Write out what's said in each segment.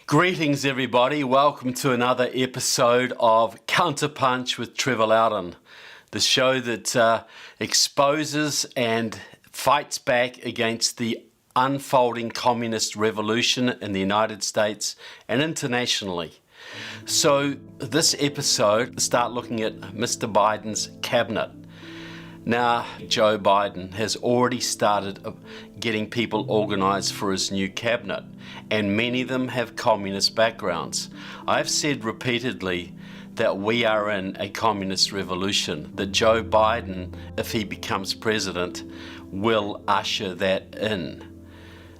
Greetings everybody, welcome to another episode of Counterpunch with Trevor Loudon, the show that exposes and fights back against the unfolding communist revolution in the United States and internationally. So this episode, start looking at Mr. Biden's cabinet. Now, Joe Biden has already started getting people organised for his new cabinet, and many of them have communist backgrounds. I've said repeatedly that we are in a communist revolution, that Joe Biden, if he becomes president, will usher that in.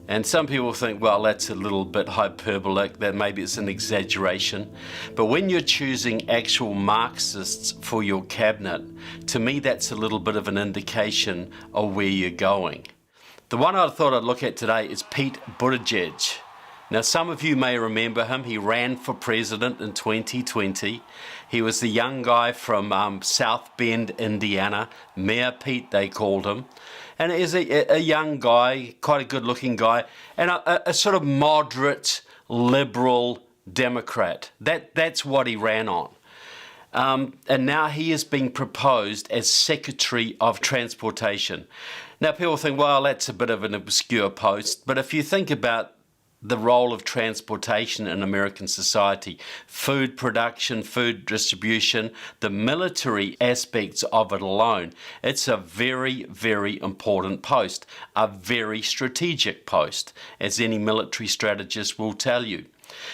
And some people think, well, that's a little bit hyperbolic, that maybe it's an exaggeration. But when you're choosing actual Marxists for your cabinet, to me that's a little bit of an indication of where you're going. The one I thought I'd look at today is Pete Buttigieg. Now, some of you may remember him. He ran for president in 2020. He was the young guy from South Bend, Indiana. Mayor Pete, they called him. And he's a young guy, quite a good-looking guy, and a sort of moderate, liberal Democrat. That's what he ran on. And now he is being proposed as Secretary of Transportation. Now, people think, well, that's a bit of an obscure post, but if you think about the role of transportation in American society, food production, food distribution, the military aspects of it alone, it's a very, very important post, a very strategic post, as any military strategist will tell you.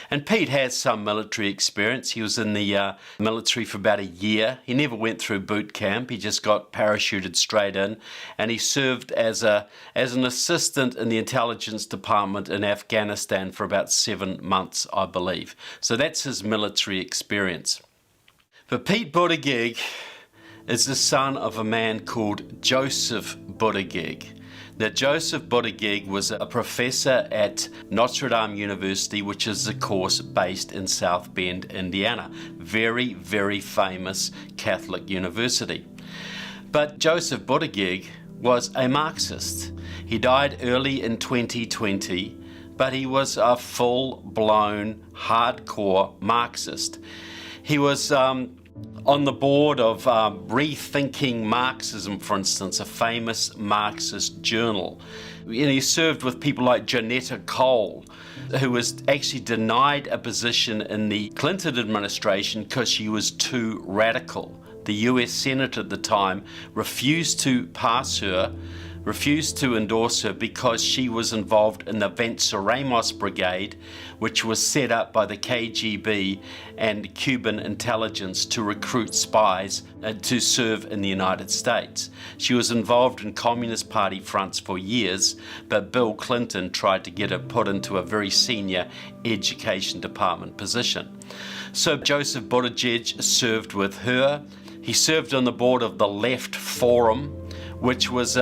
And Pete has some military experience. He was in the military for about a year. He never went through boot camp. He just got parachuted straight in. And he served as an assistant in the intelligence department in Afghanistan for about 7 months, I believe. So that's his military experience. But Pete Buttigieg is the son of a man called Joseph Buttigieg. Now, Joseph Buttigieg was a professor at Notre Dame University, which is, of course, based in South Bend, Indiana. Very, very famous Catholic university. But Joseph Buttigieg was a Marxist. He died early in 2020, but he was a full-blown, hardcore Marxist. He was on the board of Rethinking Marxism, for instance, a famous Marxist journal. He served with people like Janetta Cole, who was actually denied a position in the Clinton administration because she was too radical. The US Senate at the time refused to endorse her because she was involved in the Venceremos Brigade, which was set up by the KGB and Cuban intelligence to recruit spies to serve in the United States. She was involved in Communist Party fronts for years, but Bill Clinton tried to get her put into a very senior education department position. So Joseph Buttigieg served with her. He served on the board of the Left Forum, which was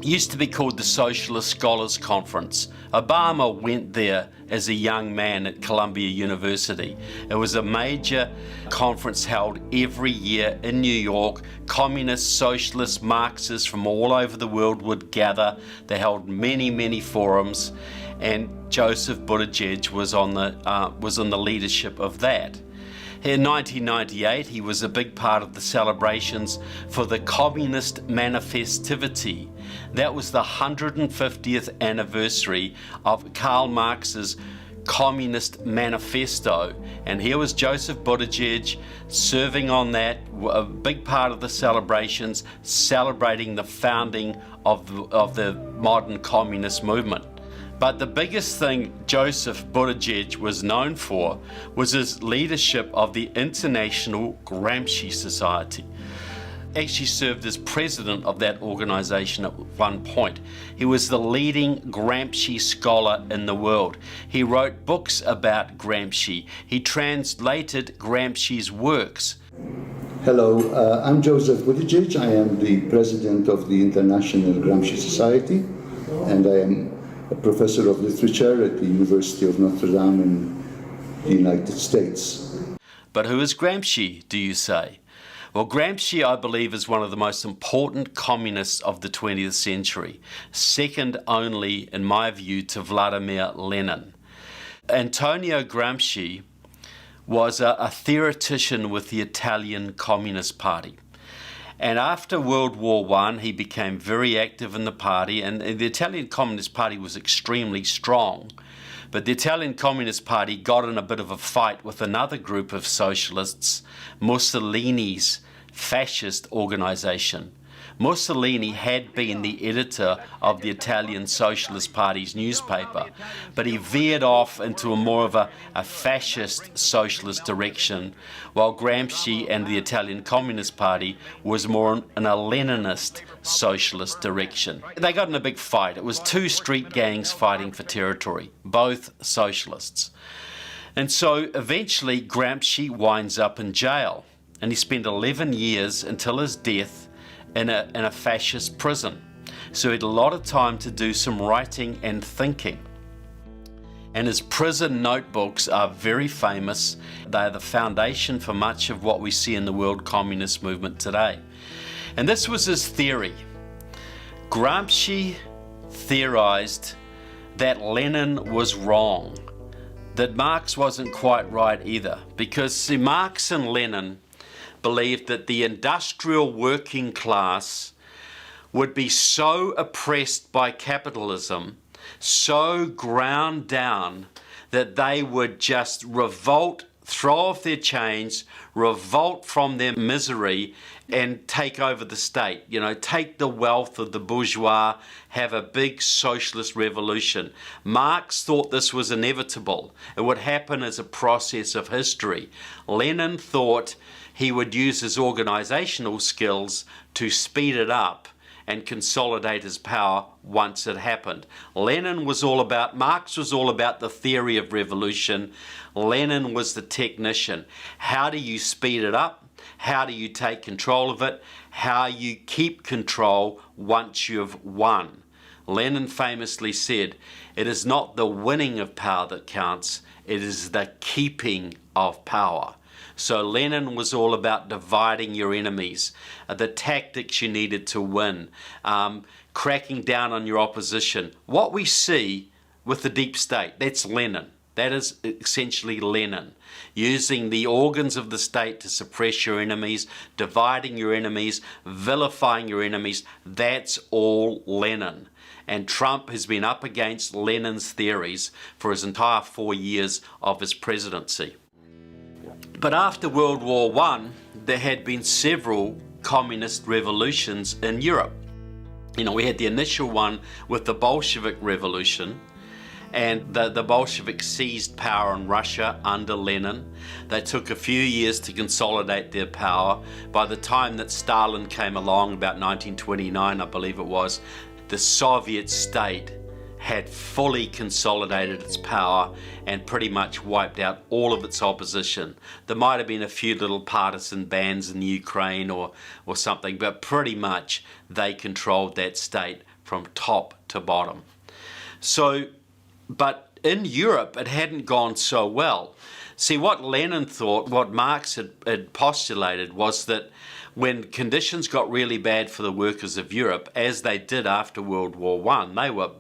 used to be called the Socialist Scholars Conference. Obama went there as a young man at Columbia University. It was a major conference held every year in New York. Communists, socialists, Marxists from all over the world would gather. They held many, many forums, and Joseph Buttigieg was on the leadership of that. In 1998, he was a big part of the celebrations for the Communist Manifestivity. That was the 150th anniversary of Karl Marx's Communist Manifesto. And here was Joseph Buttigieg serving on that, a big part of the celebrations, celebrating the founding of the modern communist movement. But the biggest thing Joseph Buttigieg was known for was his leadership of the International Gramsci Society. Actually served as president of that organization at one point. He was the leading Gramsci scholar in the world. He wrote books about Gramsci. He translated Gramsci's works. Hello, I'm Joseph Buttigieg. I am the president of the International Gramsci Society, and I am a professor of literature at the University of Notre Dame in the United States. But who is Gramsci, do you say? Well, Gramsci, I believe, is one of the most important communists of the 20th century, second only, in my view, to Vladimir Lenin. Antonio Gramsci was a theoretician with the Italian Communist Party. And after World War I, he became very active in the party, and the Italian Communist Party was extremely strong. But the Italian Communist Party got in a bit of a fight with another group of socialists, Mussolini's fascist organization. Mussolini had been the editor of the Italian Socialist Party's newspaper, but he veered off into more of a fascist socialist direction, while Gramsci and the Italian Communist Party was more in a Leninist socialist direction. They got in a big fight. It was two street gangs fighting for territory, both socialists. And so eventually Gramsci winds up in jail, and he spent 11 years until his death in a fascist prison. So he had a lot of time to do some writing and thinking. And his prison notebooks are very famous. They are the foundation for much of what we see in the world communist movement today. And this was his theory. Gramsci theorized that Lenin was wrong, that Marx wasn't quite right either, because see, Marx and Lenin believed that the industrial working class would be so oppressed by capitalism, so ground down, that they would just revolt, throw off their chains, revolt from their misery, and take over the state. You know, take the wealth of the bourgeois, have a big socialist revolution. Marx thought this was inevitable. It would happen as a process of history. Lenin thought he would use his organizational skills to speed it up and consolidate his power once it happened. Marx was all about the theory of revolution. Lenin was the technician. How do you speed it up? How do you take control of it? How you keep control once you've won? Lenin famously said, "It is not the winning of power that counts, it is the keeping of power." So Lenin was all about dividing your enemies, the tactics you needed to win, cracking down on your opposition. What we see with the deep state, that's Lenin. That is essentially Lenin. Using the organs of the state to suppress your enemies, dividing your enemies, vilifying your enemies, that's all Lenin. And Trump has been up against Lenin's theories for his entire 4 years of his presidency. But after World War I, there had been several communist revolutions in Europe. You know, we had the initial one with the Bolshevik Revolution, and the Bolsheviks seized power in Russia under Lenin. They took a few years to consolidate their power. By the time that Stalin came along, about 1929, I believe it was, the Soviet state had fully consolidated its power and pretty much wiped out all of its opposition. There might have been a few little partisan bands in Ukraine or something, but pretty much they controlled that state from top to bottom. So, but in Europe, it hadn't gone so well. See, what Lenin thought, what Marx had postulated, was that when conditions got really bad for the workers of Europe, as they did after World War I, they were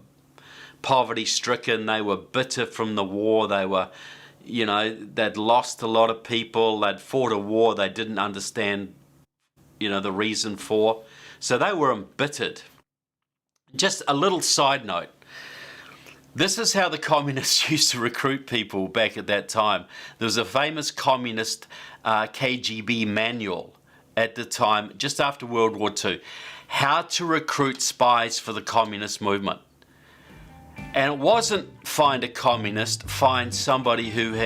poverty-stricken, they were bitter from the war, they were, you know, they'd lost a lot of people, they'd fought a war they didn't understand, you know, the reason for. So they were embittered. Just a little side note. This is how the communists used to recruit people back at that time. There was a famous communist KGB manual at the time, just after World War II, how to recruit spies for the communist movement. And it wasn't find a communist, find somebody who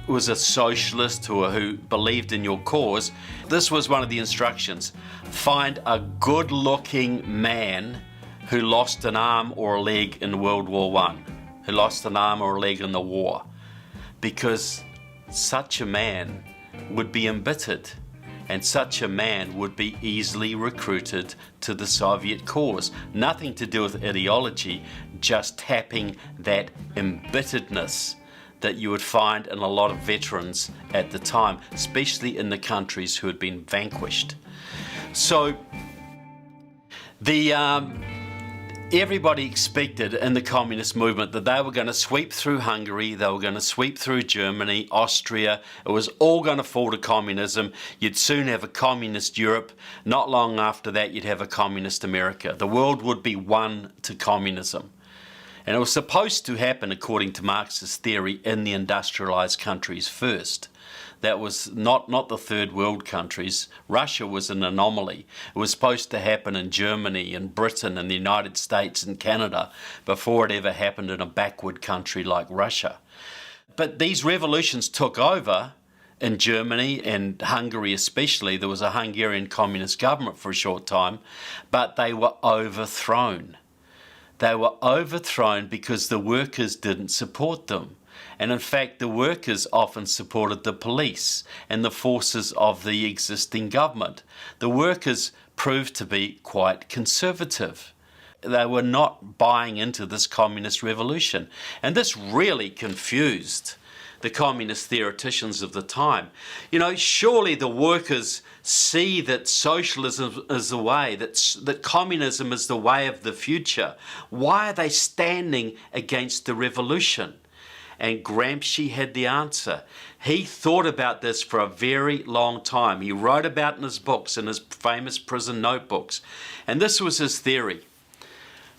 was a socialist or who believed in your cause. This was one of the instructions. Find a good-looking man who lost an arm or a leg in World War I, who lost an arm or a leg in the war, because such a man would be embittered, and such a man would be easily recruited to the Soviet cause. Nothing to do with ideology, just tapping that embitteredness that you would find in a lot of veterans at the time, especially in the countries who had been vanquished. So Everybody expected in the communist movement that they were going to sweep through Hungary, they were going to sweep through Germany, Austria. It was all going to fall to communism. You'd soon have a communist Europe. Not long after that, you'd have a communist America. The world would be won to communism. And it was supposed to happen, according to Marxist theory, in the industrialized countries first. That was not the third world countries. Russia was an anomaly. It was supposed to happen in Germany and Britain and the United States and Canada before it ever happened in a backward country like Russia. But these revolutions took over in Germany and Hungary especially. There was a Hungarian communist government for a short time, but they were overthrown. They were overthrown because the workers didn't support them. And in fact, the workers often supported the police and the forces of the existing government. The workers proved to be quite conservative. They were not buying into this communist revolution. And this really confused the communist theoreticians of the time. You know, surely the workers see that socialism is the way, that communism is the way of the future. Why are they standing against the revolution? And Gramsci had the answer. He thought about this for a very long time. He wrote about it in his books, in his famous prison notebooks. And this was his theory.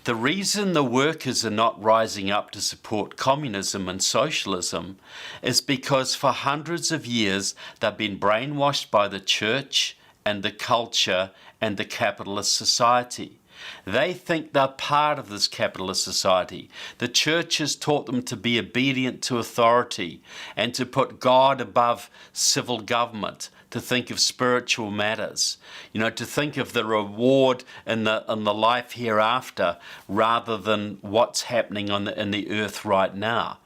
The reason the workers are not rising up to support communism and socialism is because for hundreds of years they've been brainwashed by the church and the culture and the capitalist society. They think they're part of this capitalist society. The church has taught them to be obedient to authority and to put God above civil government, to think of spiritual matters, to think of the reward in the life hereafter rather than what's happening in the earth right now.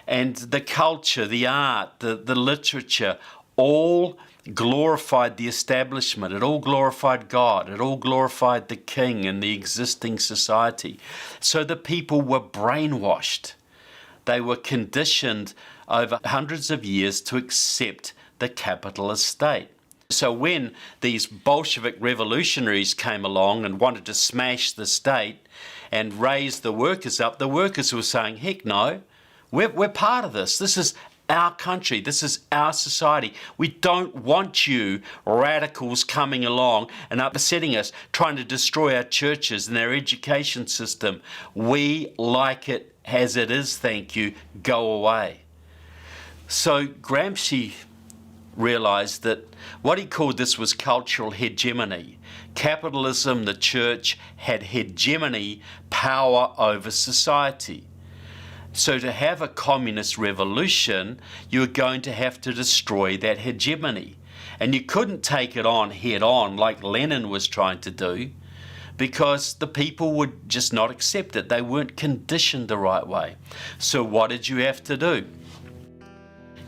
And the culture, the art, the literature, all glorified the establishment. It all glorified God. It all glorified the king and the existing society. So the people were brainwashed. They were conditioned over hundreds of years to accept the capitalist state. So when these Bolshevik revolutionaries came along and wanted to smash the state and raise the workers up, the workers were saying, heck no, we're part of this. This is our country. This is our society. We don't want you radicals coming along and upsetting us, trying to destroy our churches and our education system. We like it as it is, thank you. Go away. So Gramsci realized that what he called this was cultural hegemony. Capitalism, the church, had hegemony, power over society. So to have a communist revolution, you were going to have to destroy that hegemony. And you couldn't take it on head on like Lenin was trying to do, because the people would just not accept it. They weren't conditioned the right way. So what did you have to do?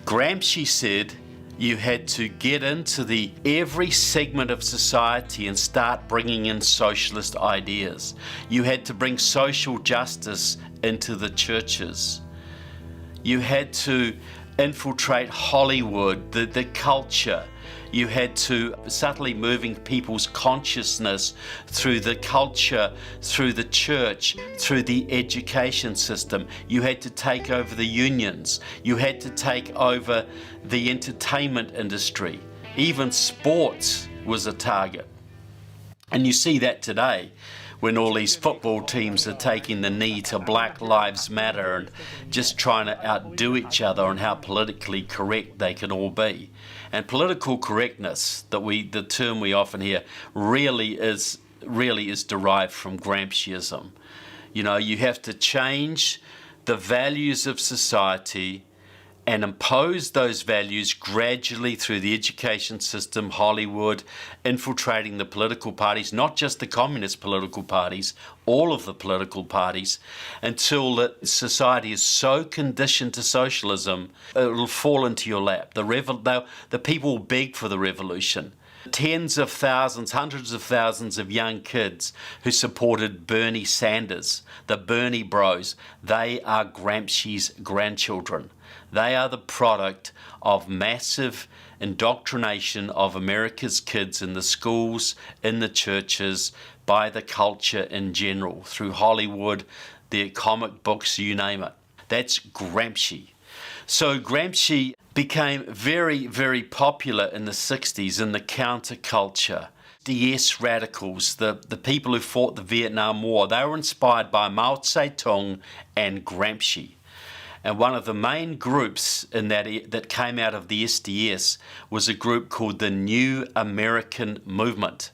Gramsci said you had to get into every segment of society and start bringing in socialist ideas. You had to bring social justice into the churches. You had to infiltrate Hollywood, the culture. You had to subtly moving people's consciousness through the culture, through the church, through the education system. You had to take over the unions. You had to take over the entertainment industry. Even sports was a target. And you see that today when all these football teams are taking the knee to Black Lives Matter and just trying to outdo each other on how politically correct they can all be. And political correctness, the term we often hear, really is derived from Gramsciism. You have to change the values of society and impose those values gradually through the education system, Hollywood, infiltrating the political parties, not just the communist political parties, all of the political parties, until the society is so conditioned to socialism, it will fall into your lap. The people will beg for the revolution. Tens of thousands, hundreds of thousands of young kids who supported Bernie Sanders, the Bernie Bros, they are Gramsci's grandchildren. They are the product of massive indoctrination of America's kids in the schools, in the churches, by the culture in general, through Hollywood, their comic books, you name it. That's Gramsci. So Gramsci became very, very popular in the 60s in the counterculture. DS radicals, the people who fought the Vietnam War, they were inspired by Mao Zedong and Gramsci. And one of the main groups in that came out of the SDS was a group called the New American Movement.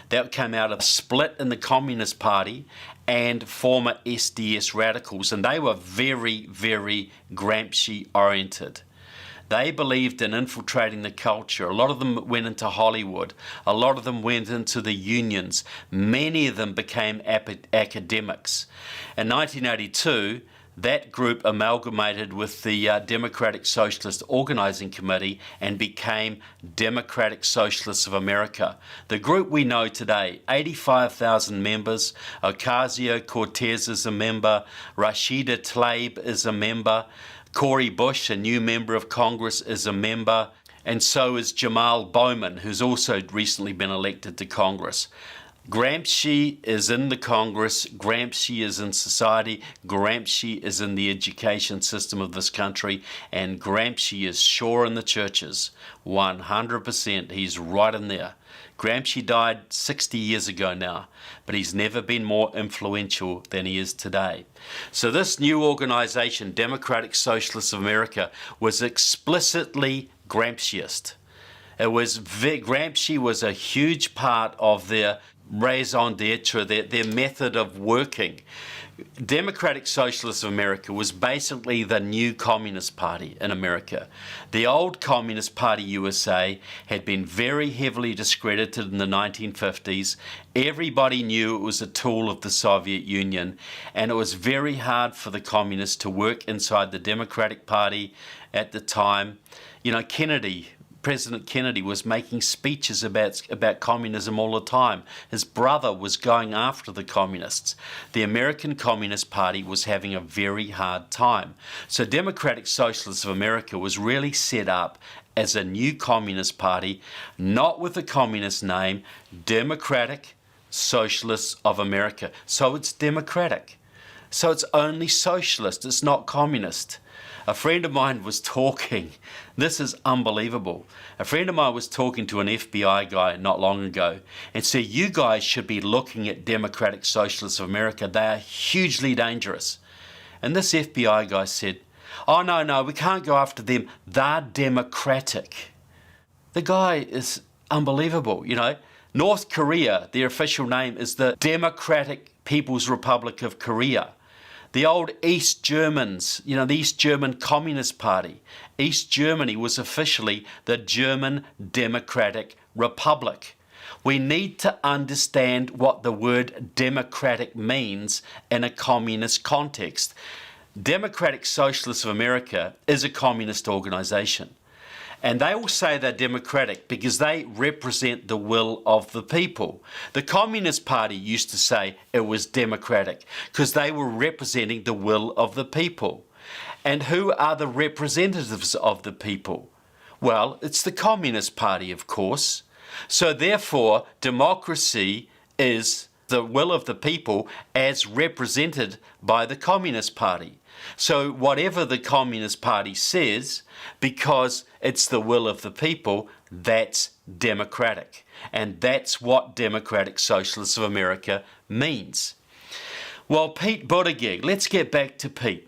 That came out of a split in the Communist Party and former SDS radicals, and they were very, very Gramsci-oriented. They believed in infiltrating the culture. A lot of them went into Hollywood. A lot of them went into the unions. Many of them became academics. In 1982, that group amalgamated with the Democratic Socialist Organizing Committee and became Democratic Socialists of America. The group we know today, 85,000 members. Ocasio-Cortez is a member. Rashida Tlaib is a member. Cory Bush, a new member of Congress, is a member. And so is Jamal Bowman, who's also recently been elected to Congress. Gramsci is in the Congress, Gramsci is in society, Gramsci is in the education system of this country, and Gramsci is sure in the churches. 100%, he's right in there. Gramsci died 60 years ago now, but he's never been more influential than he is today. So this new organization, Democratic Socialists of America, was explicitly Gramsciist. Gramsci was a huge part of their raison d'etre, their method of working. Democratic Socialists of America was basically the new Communist Party in America. The old Communist Party USA had been very heavily discredited in the 1950s. Everybody knew it was a tool of the Soviet Union, and it was very hard for the communists to work inside the Democratic Party at the time. You know, President Kennedy was making speeches about communism all the time. His brother was going after the communists. The American Communist Party was having a very hard time. So Democratic Socialists of America was really set up as a new communist party, not with a communist name, Democratic Socialists of America. So it's democratic. So it's only socialist, it's not communist. A friend of mine was talking, this is unbelievable. A friend of mine was talking to an FBI guy not long ago and said, you guys should be looking at Democratic Socialists of America. They are hugely dangerous. And this FBI guy said, oh, no, we can't go after them. They're democratic. The guy is unbelievable, you know. North Korea, their official name is the Democratic People's Republic of Korea. The old East Germans, you know, the East German Communist Party. East Germany was officially the German Democratic Republic. We need to understand what the word democratic means in a communist context. Democratic Socialists of America is a communist organization. And they all say they're democratic because they represent the will of the people. The Communist Party used to say it was democratic because they were representing the will of the people. And who are the representatives of the people? Well, it's the Communist Party, of course. So therefore, democracy is the will of the people as represented by the Communist Party. So whatever the Communist Party says, because it's the will of the people, that's democratic. And that's what Democratic Socialists of America means. Well, Pete Buttigieg, let's get back to Pete.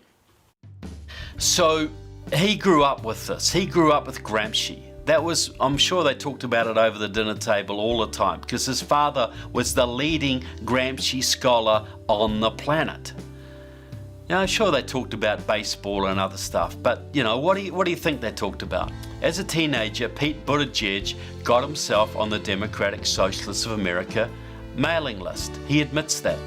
So he grew up with this. He grew up with Gramsci. That was, I'm sure they talked about it over the dinner table all the time because his father was the leading Gramsci scholar on the planet. You know, sure they talked about baseball and other stuff, but you know, what do you think they talked about? As a teenager, Pete Buttigieg got himself on the Democratic Socialists of America mailing list. He admits that.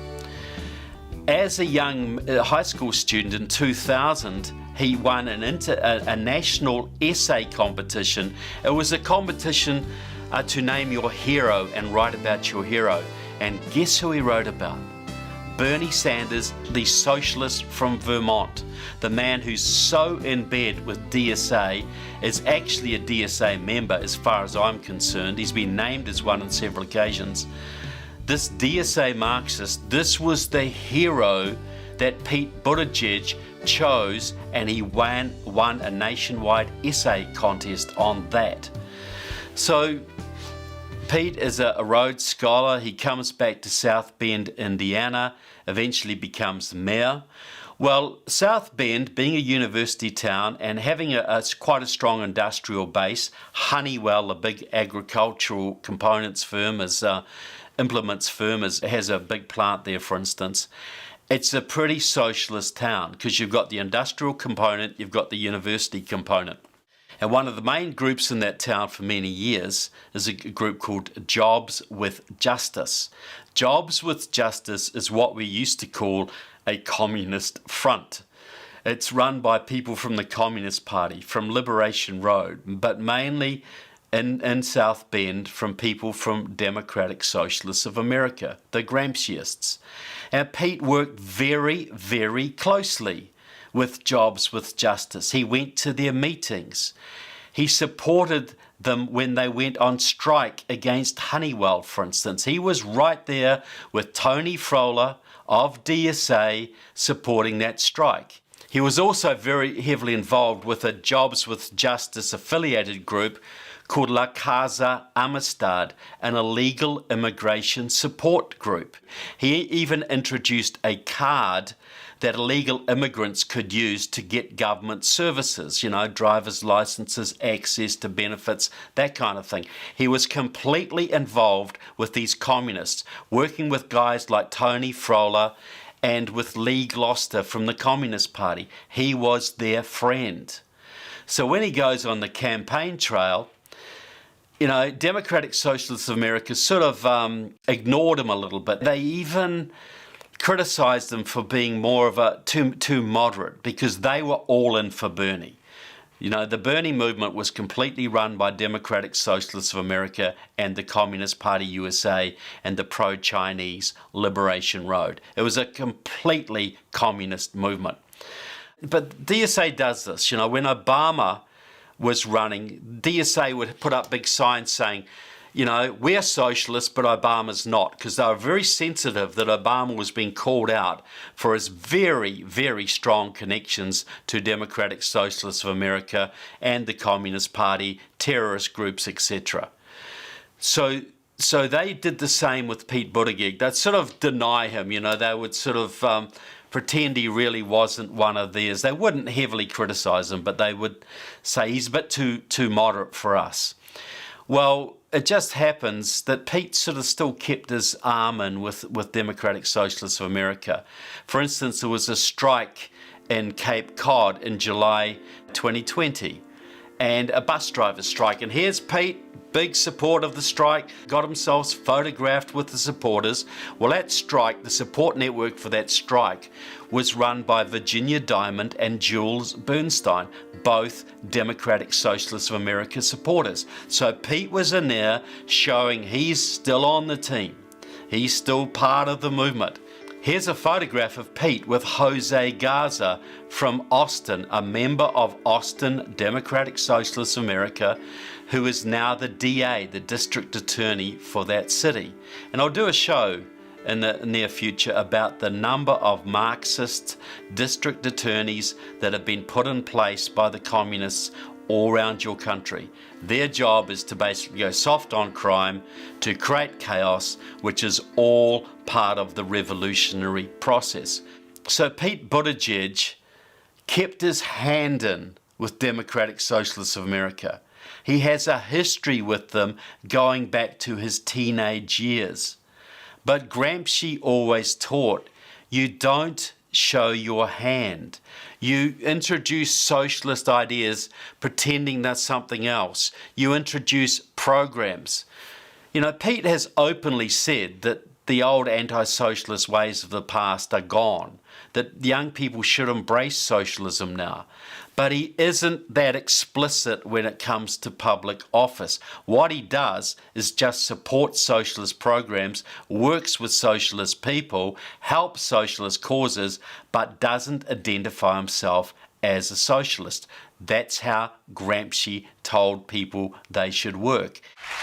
As a young high school student in 2000, he won a national essay competition. It was a competition to name your hero and write about your hero. And guess who he wrote about? Bernie Sanders, the socialist from Vermont, the man who's so in bed with DSA, is actually a DSA member as far as I'm concerned. He's been named as one on several occasions. This DSA Marxist, this was the hero that Pete Buttigieg chose, and he won a nationwide essay contest on that. So Pete is a Rhodes Scholar. He comes back to South Bend, Indiana, eventually becomes mayor. Well, South Bend, being a university town and having quite a strong industrial base, Honeywell, a big agricultural components firm, implements firm, has a big plant there, for instance. It's a pretty socialist town because you've got the industrial component, you've got the university component. And one of the main groups in that town for many years is a group called Jobs with Justice. Jobs with Justice is what we used to call a communist front. It's run by people from the Communist Party, from Liberation Road, but mainly in South Bend from people from Democratic Socialists of America, the Gramsciists. And Pete worked very, very closely with Jobs with Justice. He went to their meetings. He supported them when they went on strike against Honeywell, for instance. He was right there with Tony Froehler of DSA supporting that strike. He was also very heavily involved with a Jobs with Justice affiliated group called La Casa Amistad, an illegal immigration support group. He even introduced a card that illegal immigrants could use to get government services, driver's licenses, access to benefits, that kind of thing. He was completely involved with these communists, working with guys like Tony Froehler and with Lee Gloucester from the Communist Party. He was their friend. So when he goes on the campaign trail, Democratic Socialists of America sort of ignored him a little bit. They even criticized him for being more of a too moderate because they were all in for Bernie. The Bernie movement was completely run by Democratic Socialists of America and the Communist Party USA and the pro-Chinese Liberation Road. It was a completely communist movement. But DSA does this. When Obama was running, DSA would put up big signs saying, we're socialists, but Obama's not, because they were very sensitive that Obama was being called out for his very, very strong connections to Democratic Socialists of America and the Communist Party, terrorist groups, etc. So they did the same with Pete Buttigieg. They'd sort of deny him, they would sort of pretend he really wasn't one of theirs. They wouldn't heavily criticize him, but they would say he's a bit too moderate for us. Well, it just happens that Pete sort of still kept his arm in with Democratic Socialists of America. For instance, there was a strike in Cape Cod in July 2020, and a bus driver strike. And here's Pete, big support of the strike, got himself photographed with the supporters. Well, that strike, the support network for that strike, was run by Virginia Diamond and Jules Bernstein, both Democratic Socialists of America supporters. So Pete was in there showing he's still on the team. He's still part of the movement. Here's a photograph of Pete with Jose Garza from Austin, a member of Austin Democratic Socialists of America, who is now the DA, the district attorney for that city. And I'll do a show in the near future about the number of Marxist district attorneys that have been put in place by the communists all around your country. Their job is to basically go soft on crime, to create chaos, which is all part of the revolutionary process. So Pete Buttigieg kept his hand in with Democratic Socialists of America. He has a history with them going back to his teenage years. But Gramsci always taught, you don't show your hand. You introduce socialist ideas pretending that's something else. You introduce programs. Pete has openly said that the old anti-socialist ways of the past are gone, that young people should embrace socialism now. But he isn't that explicit when it comes to public office. What he does is just support socialist programs, works with socialist people, helps socialist causes, but doesn't identify himself as a socialist. That's how Gramsci told people they should work.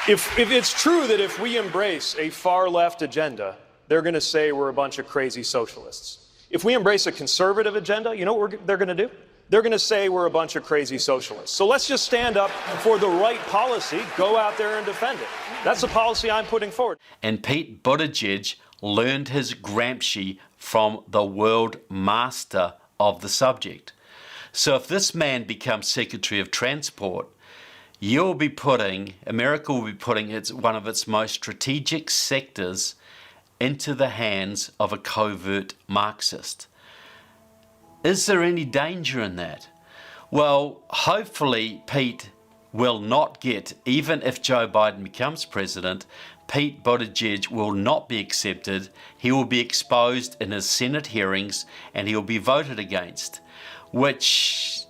If it's true that if we embrace a far-left agenda, they're going to say we're a bunch of crazy socialists. If we embrace a conservative agenda, you know what they're going to do? They're going to say we're a bunch of crazy socialists. So let's just stand up for the right policy, go out there and defend it. That's the policy I'm putting forward. And Pete Buttigieg learned his Gramsci from the world master of the subject. So if this man becomes Secretary of Transport, America will be putting one of its most strategic sectors into the hands of a covert Marxist. Is there any danger in that? Well, hopefully Pete will not get, even if Joe Biden becomes president, Pete Buttigieg will not be accepted. He will be exposed in his Senate hearings and he will be voted against, which,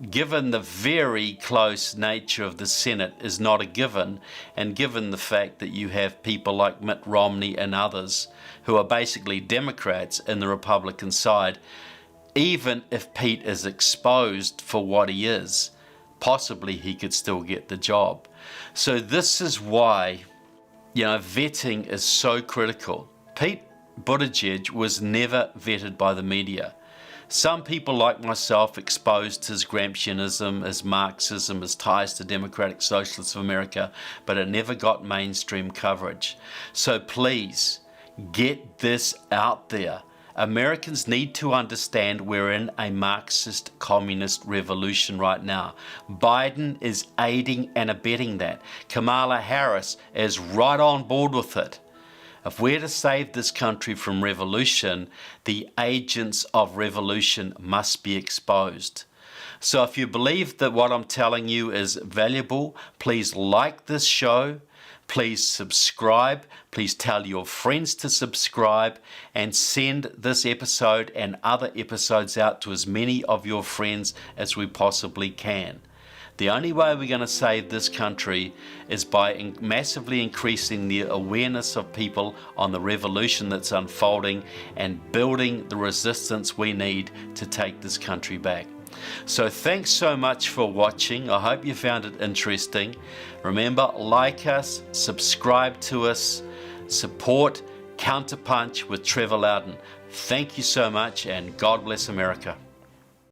given the very close nature of the Senate, is not a given, and given the fact that you have people like Mitt Romney and others who are basically Democrats in the Republican side, even if Pete is exposed for what he is, possibly he could still get the job. So this is why, vetting is so critical. Pete Buttigieg was never vetted by the media. Some people like myself exposed his Gramscianism, his Marxism, his ties to Democratic Socialists of America, but it never got mainstream coverage. So please, get this out there. Americans need to understand we're in a Marxist communist revolution right now. Biden is aiding and abetting that. Kamala Harris is right on board with it. If we're to save this country from revolution, the agents of revolution must be exposed. So if you believe that what I'm telling you is valuable, please like this show. Please subscribe. Please tell your friends to subscribe and send this episode and other episodes out to as many of your friends as we possibly can. The only way we're going to save this country is by massively increasing the awareness of people on the revolution that's unfolding and building the resistance we need to take this country back. So thanks so much for watching. I hope you found it interesting. Remember, like us, subscribe to us, support Counterpunch with Trevor Loudon. Thank you so much, and God bless America.